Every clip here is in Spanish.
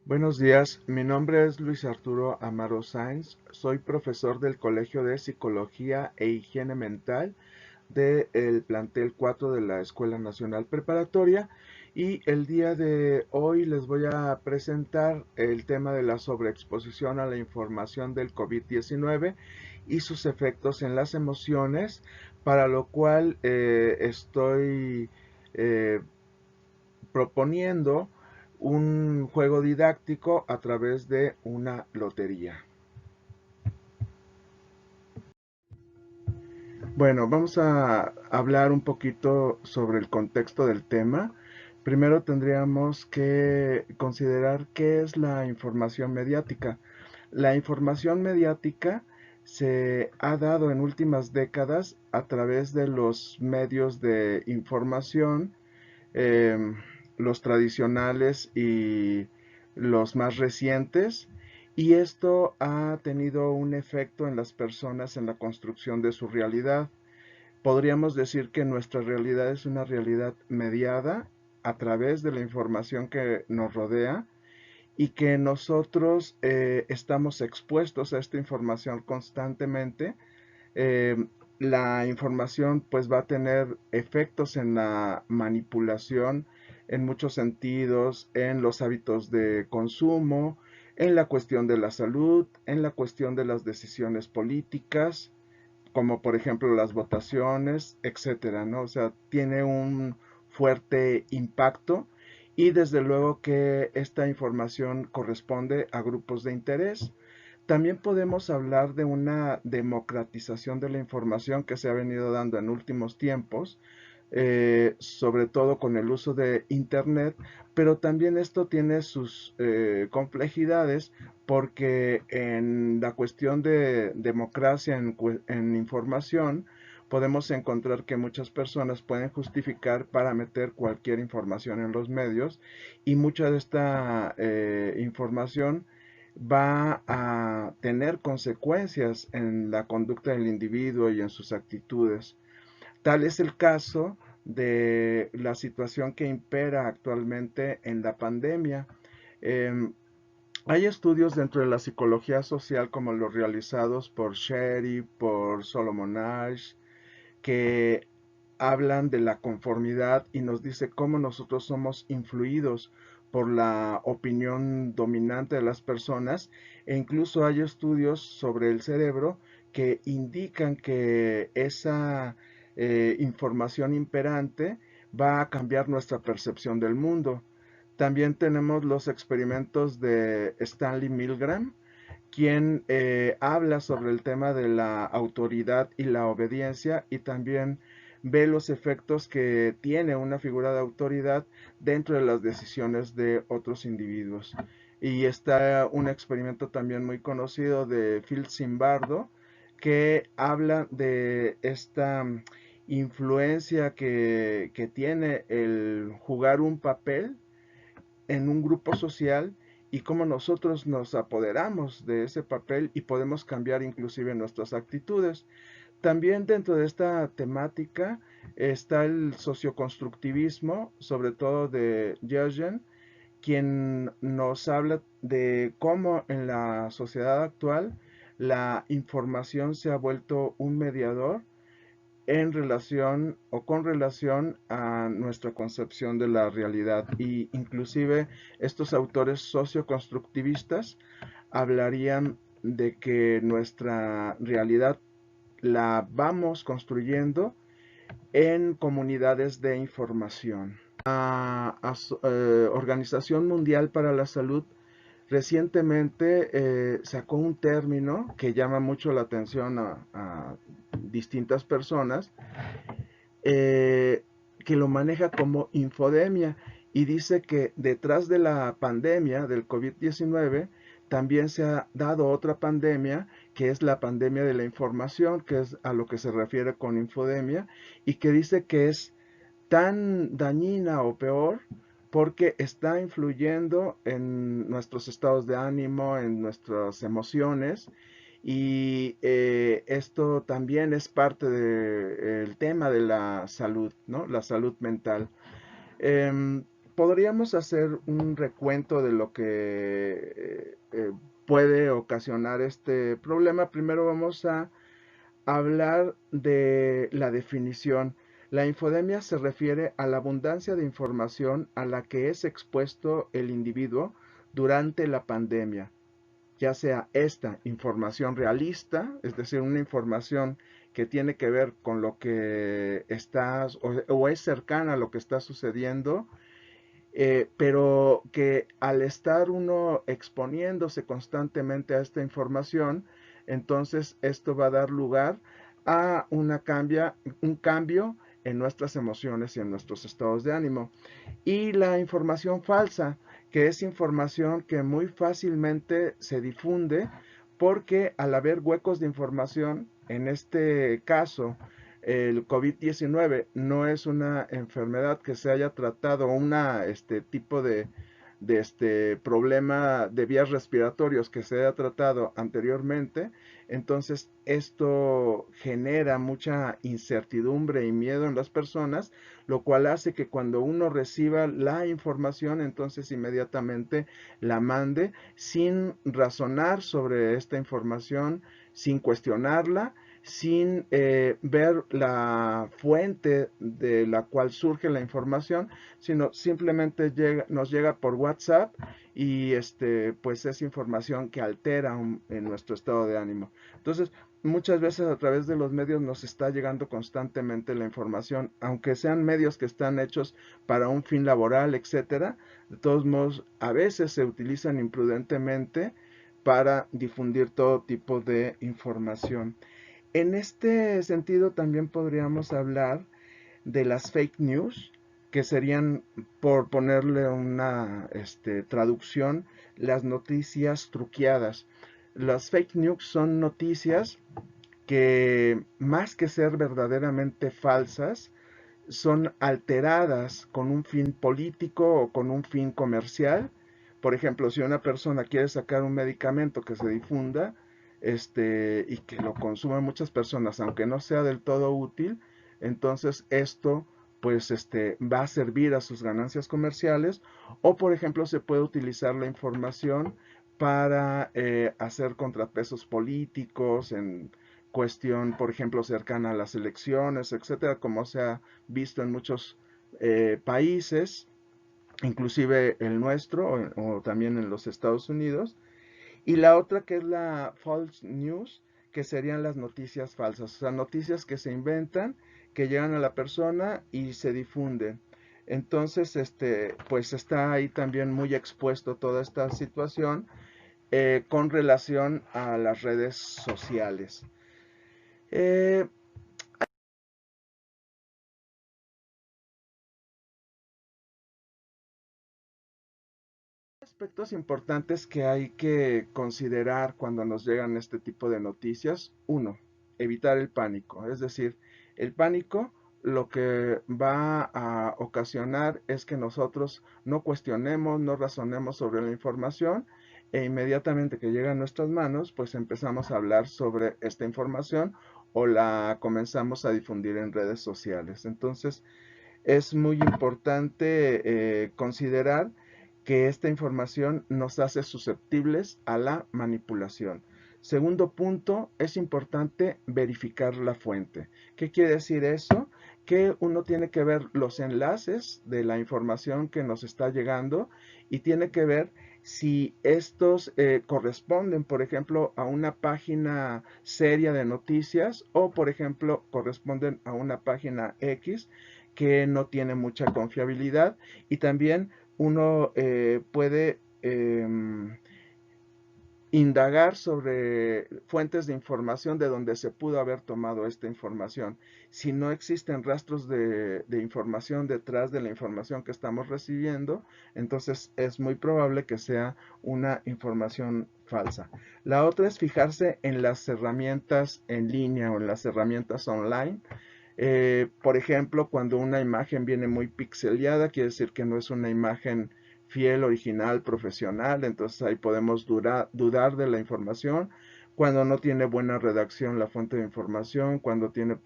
Buenos días, mi nombre es Luis Arturo Amaro Sáenz, soy profesor del Colegio de Psicología e Higiene Mental del plantel 4 de la Escuela Nacional Preparatoria y el día de hoy les voy a presentar el tema de la sobreexposición a la información del COVID-19 y sus efectos en las emociones, para lo cual estoy eh, proponiendo un juego didáctico a través de una lotería. Bueno, vamos a hablar un poquito sobre el contexto del tema. Primero tendríamos que considerar qué es la información mediática. La información mediática se ha dado en últimas décadas a través de los medios de información, eh, los tradicionales y los más recientes, y esto ha tenido un efecto en las personas en la construcción de su realidad. Podríamos decir que nuestra realidad es una realidad mediada a través de la información que nos rodea y que nosotros estamos expuestos a esta información constantemente. eh, la información pues va a tener efectos en la manipulación en muchos sentidos, en los hábitos de consumo, en la cuestión de la salud, en la cuestión de las decisiones políticas, como por ejemplo las votaciones, etcétera, ¿no? O sea, tiene un fuerte impacto y desde luego que esta información corresponde a grupos de interés. También podemos hablar de una democratización de la información que se ha venido dando en últimos tiempos, sobre todo con el uso de Internet, pero también esto tiene sus complejidades porque en la cuestión de democracia en información podemos encontrar que muchas personas pueden justificar para meter cualquier información en los medios y mucha de esta información va a tener consecuencias en la conducta del individuo y en sus actitudes. Tal es el caso de la situación que impera actualmente en la pandemia. Eh, Hay estudios dentro de la psicología social como los realizados por Sherry, por Solomon Asch, que hablan de la conformidad y nos dice cómo nosotros somos influidos por la opinión dominante de las personas, e incluso hay estudios sobre el cerebro que indican que esa información imperante va a cambiar nuestra percepción del mundo. También tenemos los experimentos de Stanley Milgram, quien habla sobre el tema de la autoridad y la obediencia y también ve los efectos que tiene una figura de autoridad dentro de las decisiones de otros individuos. Y está un experimento también muy conocido de Phil Zimbardo que habla de esta influencia que tiene el jugar un papel en un grupo social y cómo nosotros nos apoderamos de ese papel y podemos cambiar inclusive nuestras actitudes. También dentro de esta temática está el socioconstructivismo, sobre todo de Jürgen, quien nos habla de cómo en la sociedad actual la información se ha vuelto un mediador en relación o con relación a nuestra concepción de la realidad. Y inclusive estos autores socioconstructivistas hablarían de que nuestra realidad la vamos construyendo en comunidades de información. La Organización Mundial para la Salud recientemente sacó un término que llama mucho la atención a distintas personas, eh, que lo maneja como infodemia y dice que detrás de la pandemia del COVID-19 también se ha dado otra pandemia, que es la pandemia de la información, que es a lo que se refiere con infodemia, y que dice que es tan dañina o peor porque está influyendo en nuestros estados de ánimo, en nuestras emociones, y esto también es parte del tema de la salud, ¿no? La salud mental. podríamos hacer un recuento de lo que puede ocasionar este problema. Primero vamos a hablar de la definición. La infodemia se refiere a la abundancia de información a la que es expuesto el individuo durante la pandemia, ya sea esta información realista, es decir, una información que tiene que ver con lo que está o es cercana a lo que está sucediendo, pero que al estar uno exponiéndose constantemente a esta información, entonces esto va a dar lugar a un cambio en nuestras emociones y en nuestros estados de ánimo. Y la información falsa, que es información que muy fácilmente se difunde porque al haber huecos de información, en este caso, el COVID-19 no es una enfermedad que se haya tratado, tipo de problema de vías respiratorios que se haya tratado anteriormente. Entonces esto genera mucha incertidumbre y miedo en las personas, lo cual hace que cuando uno reciba la información, entonces inmediatamente la mande sin razonar sobre esta información, sin cuestionarla, sin ver la fuente de la cual surge la información, sino simplemente nos llega por WhatsApp y pues es información que altera en nuestro estado de ánimo. Entonces, muchas veces a través de los medios nos está llegando constantemente la información, aunque sean medios que están hechos para un fin laboral, etcétera. De todos modos, a veces se utilizan imprudentemente para difundir todo tipo de información. En este sentido, también podríamos hablar de las fake news, que serían, por ponerle una traducción, las noticias truqueadas. Las fake news son noticias que, más que ser verdaderamente falsas, son alteradas con un fin político o con un fin comercial. Por ejemplo, si una persona quiere sacar un medicamento que se difunda, y que lo consuman muchas personas, aunque no sea del todo útil, entonces esto pues va a servir a sus ganancias comerciales. O por ejemplo se puede utilizar la información para hacer contrapesos políticos en cuestión, por ejemplo, cercana a las elecciones, etcétera, como se ha visto en muchos países, inclusive el nuestro o también en los Estados Unidos. Y la otra que es la false news, que serían las noticias falsas, o sea, noticias que se inventan, que llegan a la persona y se difunden. Entonces, pues está ahí también muy expuesto toda esta situación con relación a las redes sociales. Eh, Aspectos importantes que hay que considerar cuando nos llegan este tipo de noticias. Uno, evitar el pánico. Es decir, el pánico lo que va a ocasionar es que nosotros no cuestionemos, no razonemos sobre la información e inmediatamente que llega a nuestras manos, pues empezamos a hablar sobre esta información o la comenzamos a difundir en redes sociales. Entonces, es muy importante considerar que esta información nos hace susceptibles a la manipulación. Segundo punto, es importante verificar la fuente. ¿Qué quiere decir eso? Que uno tiene que ver los enlaces de la información que nos está llegando y tiene que ver si estos corresponden, por ejemplo, a una página seria de noticias o, por ejemplo, corresponden a una página X que no tiene mucha confiabilidad. Y también uno puede indagar sobre fuentes de información de donde se pudo haber tomado esta información. Si no existen rastros de información detrás de la información que estamos recibiendo, entonces es muy probable que sea una información falsa. La otra es fijarse en las herramientas en línea o en las herramientas online. Por ejemplo, cuando una imagen viene muy pixeleada, quiere decir que no es una imagen fiel, original, profesional, entonces ahí podemos dudar de la información. cuando no tiene buena redacción la fuente de información, cuando tiene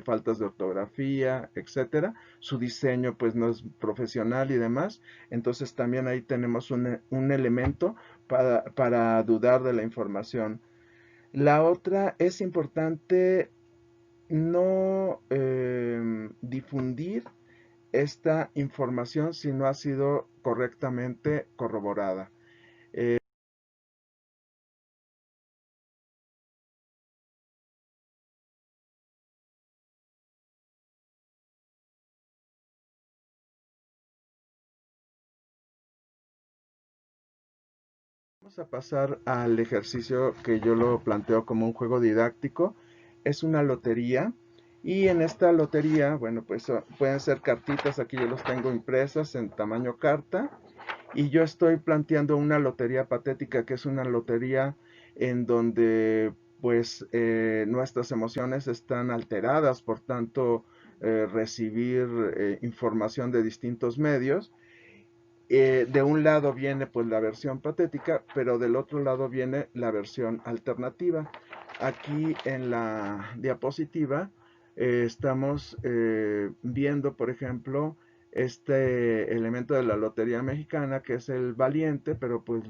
faltas de ortografía, etcétera, su diseño pues no es profesional y demás, entonces también ahí tenemos un elemento para dudar de la información. La otra es importante no difundir esta información si no ha sido correctamente corroborada. Vamos a pasar al ejercicio que yo lo planteo como un juego didáctico. Es una lotería y en esta lotería, bueno, pues pueden ser cartitas, aquí yo los tengo impresas en tamaño carta y yo estoy planteando una lotería patética, que es una lotería en donde pues nuestras emociones están alteradas, por tanto recibir información de distintos medios. De un lado viene pues la versión patética, pero del otro lado viene la versión alternativa. Aquí en la diapositiva estamos viendo, por ejemplo, este elemento de la lotería mexicana, que es el valiente, pero pues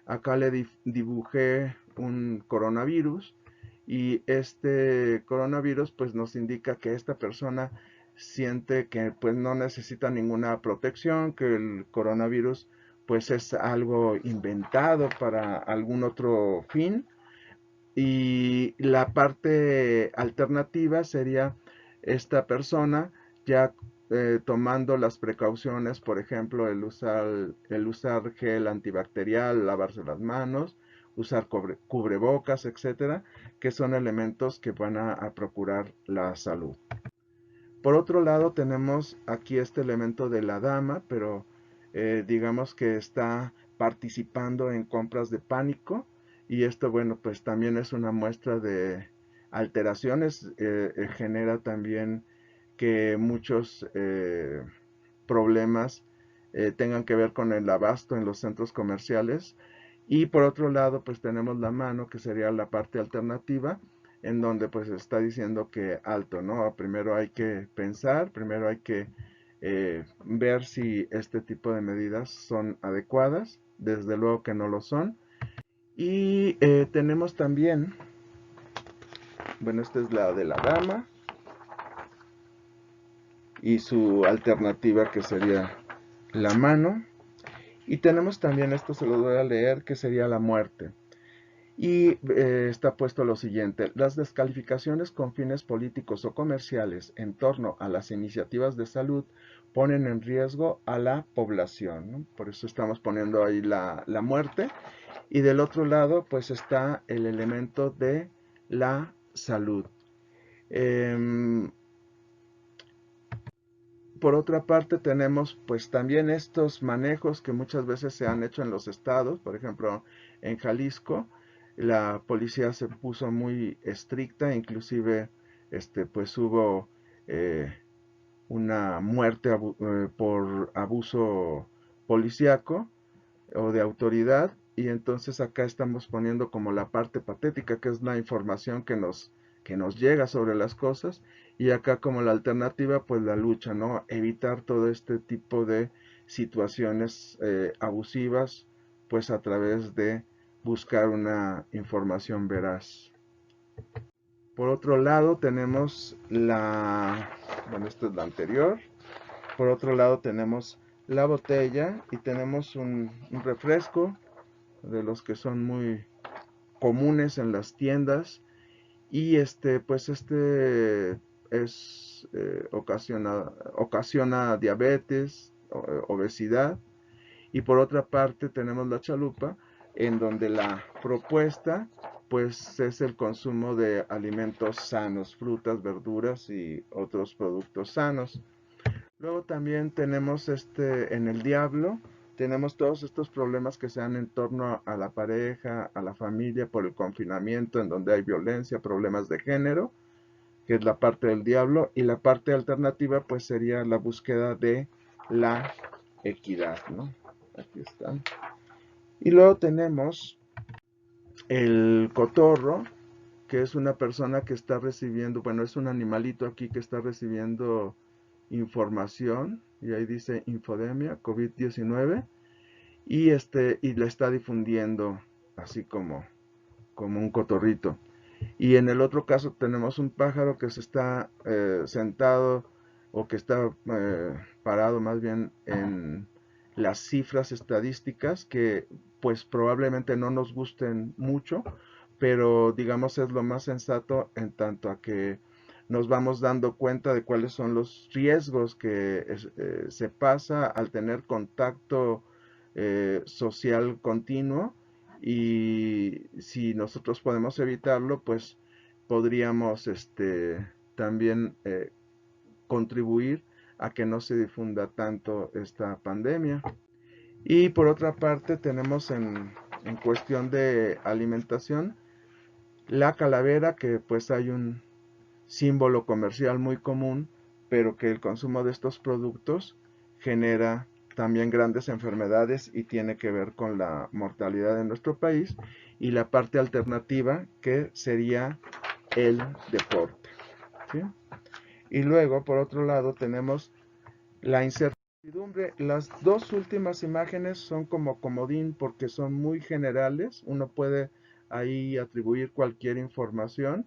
acá le dibujé un coronavirus y este coronavirus pues nos indica que esta persona siente que pues no necesita ninguna protección, que el coronavirus pues es algo inventado para algún otro fin. Y la parte alternativa sería esta persona ya tomando las precauciones, por ejemplo, el usar gel antibacterial, lavarse las manos, usar cubrebocas, etcétera, que son elementos que van a procurar la salud. Por otro lado, tenemos aquí este elemento de la dama, pero digamos que está participando en compras de pánico y esto, bueno, pues también es una muestra de alteraciones, genera también que muchos problemas tengan que ver con el abasto en los centros comerciales. Y por otro lado, pues tenemos la mano, que sería la parte alternativa, en donde pues está diciendo que alto, ¿no? Primero hay que pensar, primero hay que ver si este tipo de medidas son adecuadas, desde luego que no lo son. Y tenemos también, bueno, esta es la de la dama y su alternativa que sería la mano. Y tenemos también, esto se lo voy a leer, que sería la muerte. Y está puesto lo siguiente: las descalificaciones con fines políticos o comerciales en torno a las iniciativas de salud ponen en riesgo a la población, ¿no? Por eso estamos poniendo ahí la muerte. Y del otro lado, pues está el elemento de la salud. Eh, por otra parte tenemos pues también estos manejos que muchas veces se han hecho en los estados. Por ejemplo, en Jalisco la policía se puso muy estricta, inclusive pues hubo eh, una muerte por abuso policíaco o de autoridad, y entonces acá estamos poniendo como la parte patética, que es la información que nos llega sobre las cosas, y acá como la alternativa, pues la lucha, ¿no? Evitar todo este tipo de situaciones abusivas, pues a través de buscar una información veraz. Por otro lado tenemos bueno, esta es la anterior. Por otro lado tenemos la botella y tenemos un refresco de los que son muy comunes en las tiendas, y pues ocasiona diabetes, obesidad. Y por otra parte tenemos la chalupa, en donde la propuesta pues es el consumo de alimentos sanos, frutas, verduras y otros productos sanos. Luego también tenemos en el diablo, tenemos todos estos problemas que se dan en torno a la pareja, a la familia, por el confinamiento, en donde hay violencia, problemas de género, que es la parte del diablo, y la parte alternativa pues sería la búsqueda de la equidad, ¿no? Aquí están. Y luego tenemos el cotorro, que es una persona que está recibiendo, bueno, es un animalito aquí que está recibiendo información, y ahí dice infodemia, COVID-19, y la está difundiendo así como un cotorrito. Y en el otro caso tenemos un pájaro que se está sentado o que está parado más bien en las cifras estadísticas que pues probablemente no nos gusten mucho, pero digamos es lo más sensato en tanto a que nos vamos dando cuenta de cuáles son los riesgos que se pasa al tener contacto social continuo, y si nosotros podemos evitarlo, pues podríamos también contribuir a que no se difunda tanto esta pandemia. Y por otra parte tenemos en cuestión de alimentación la calavera, que pues hay un símbolo comercial muy común, pero que el consumo de estos productos genera también grandes enfermedades y tiene que ver con la mortalidad de nuestro país, y la parte alternativa que sería el deporte, ¿sí? Y luego, por otro lado, tenemos la incertidumbre. Las dos últimas imágenes son como comodín porque son muy generales. Uno puede ahí atribuir cualquier información.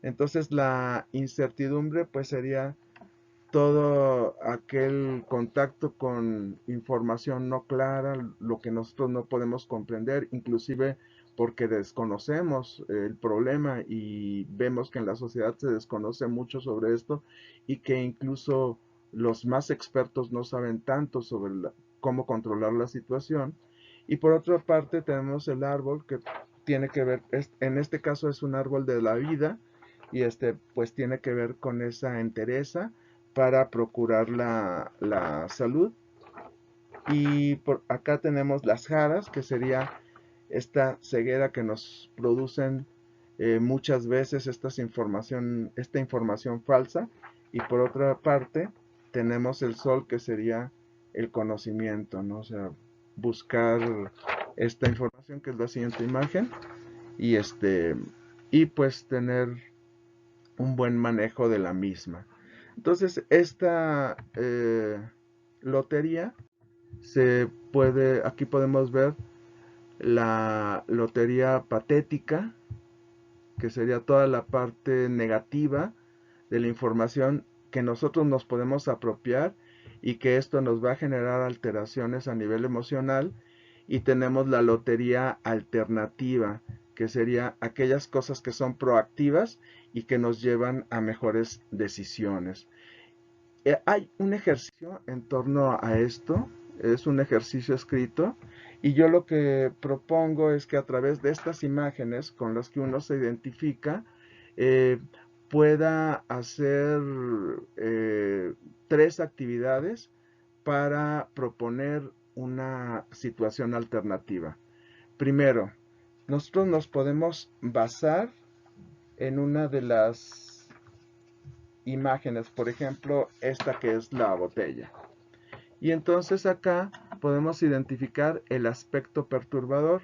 Entonces la incertidumbre pues sería todo aquel contacto con información no clara, lo que nosotros no podemos comprender, inclusive porque desconocemos el problema y vemos que en la sociedad se desconoce mucho sobre esto, y que incluso los más expertos no saben tanto sobre cómo controlar la situación. Y por otra parte tenemos el árbol que tiene que ver, en este caso es un árbol de la vida, y pues tiene que ver con esa entereza para procurar la salud. Y por acá tenemos las jaras, que sería esta ceguera que nos producen muchas veces esta información falsa. Y por otra parte tenemos el sol, que sería el conocimiento, ¿no? O sea, buscar esta información, que es la siguiente imagen, y y pues tener un buen manejo de la misma. Entonces, esta lotería aquí podemos ver la lotería patética, que sería toda la parte negativa de la información que nosotros nos podemos apropiar, y que esto nos va a generar alteraciones a nivel emocional. Y tenemos la lotería alternativa, que sería aquellas cosas que son proactivas y que nos llevan a mejores decisiones. Hay un ejercicio en torno a esto, es un ejercicio escrito, y yo lo que propongo es que a través de estas imágenes con las que uno se identifica, eh, pueda hacer tres actividades para proponer una situación alternativa. Primero, nosotros nos podemos basar en una de las imágenes, por ejemplo, esta que es la botella. Y entonces acá podemos identificar el aspecto perturbador.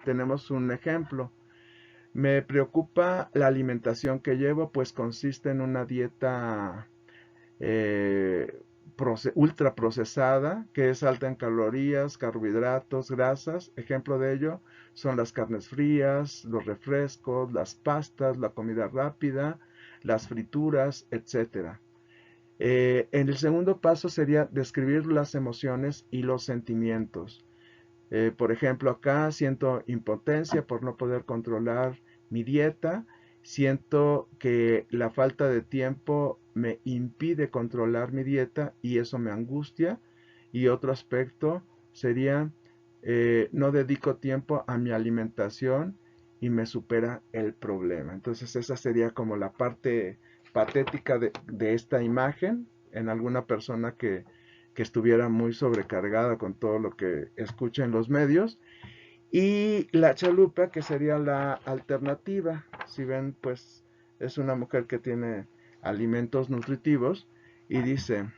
Tenemos un ejemplo. Me preocupa la alimentación que llevo, pues consiste en una dieta ultra procesada, que es alta en calorías, carbohidratos, grasas. Ejemplo de ello son las carnes frías, los refrescos, las pastas, la comida rápida, las frituras, etcétera. En el segundo paso sería describir las emociones y los sentimientos. Por ejemplo, acá siento impotencia por no poder controlar mi dieta, siento que la falta de tiempo me impide controlar mi dieta y eso me angustia. Y otro aspecto sería, no dedico tiempo a mi alimentación y me supera el problema. Entonces esa sería como la parte patética de esta imagen en alguna persona que estuviera muy sobrecargada con todo lo que escucha en los medios. Y la chalupa, que sería la alternativa. Si ven, pues es una mujer que tiene alimentos nutritivos y dice,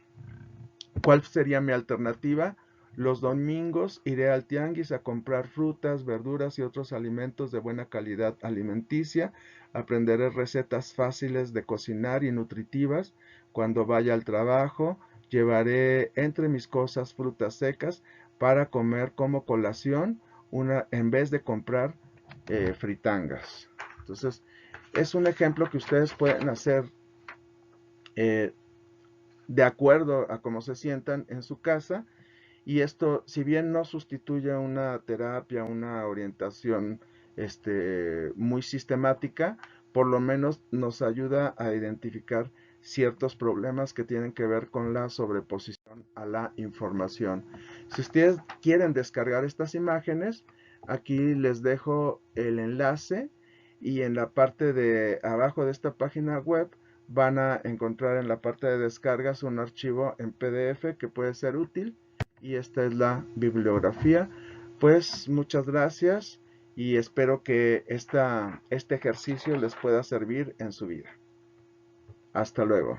¿cuál sería mi alternativa? Los domingos iré al tianguis a comprar frutas, verduras y otros alimentos de buena calidad alimenticia. Aprenderé recetas fáciles de cocinar y nutritivas. Cuando vaya al trabajo, llevaré entre mis cosas frutas secas para comer como colación en vez de comprar fritangas. Entonces, es un ejemplo que ustedes pueden hacer eh, de acuerdo a cómo se sientan en su casa. Y esto, si bien no sustituye una terapia, una orientación muy sistemática, por lo menos nos ayuda a identificar ciertos problemas que tienen que ver con la sobreposición a la información. Si ustedes quieren descargar estas imágenes, aquí les dejo el enlace y en la parte de abajo de esta página web van a encontrar en la parte de descargas un archivo en PDF que puede ser útil y esta es la bibliografía. Pues muchas gracias y espero que este ejercicio les pueda servir en su vida. Hasta luego.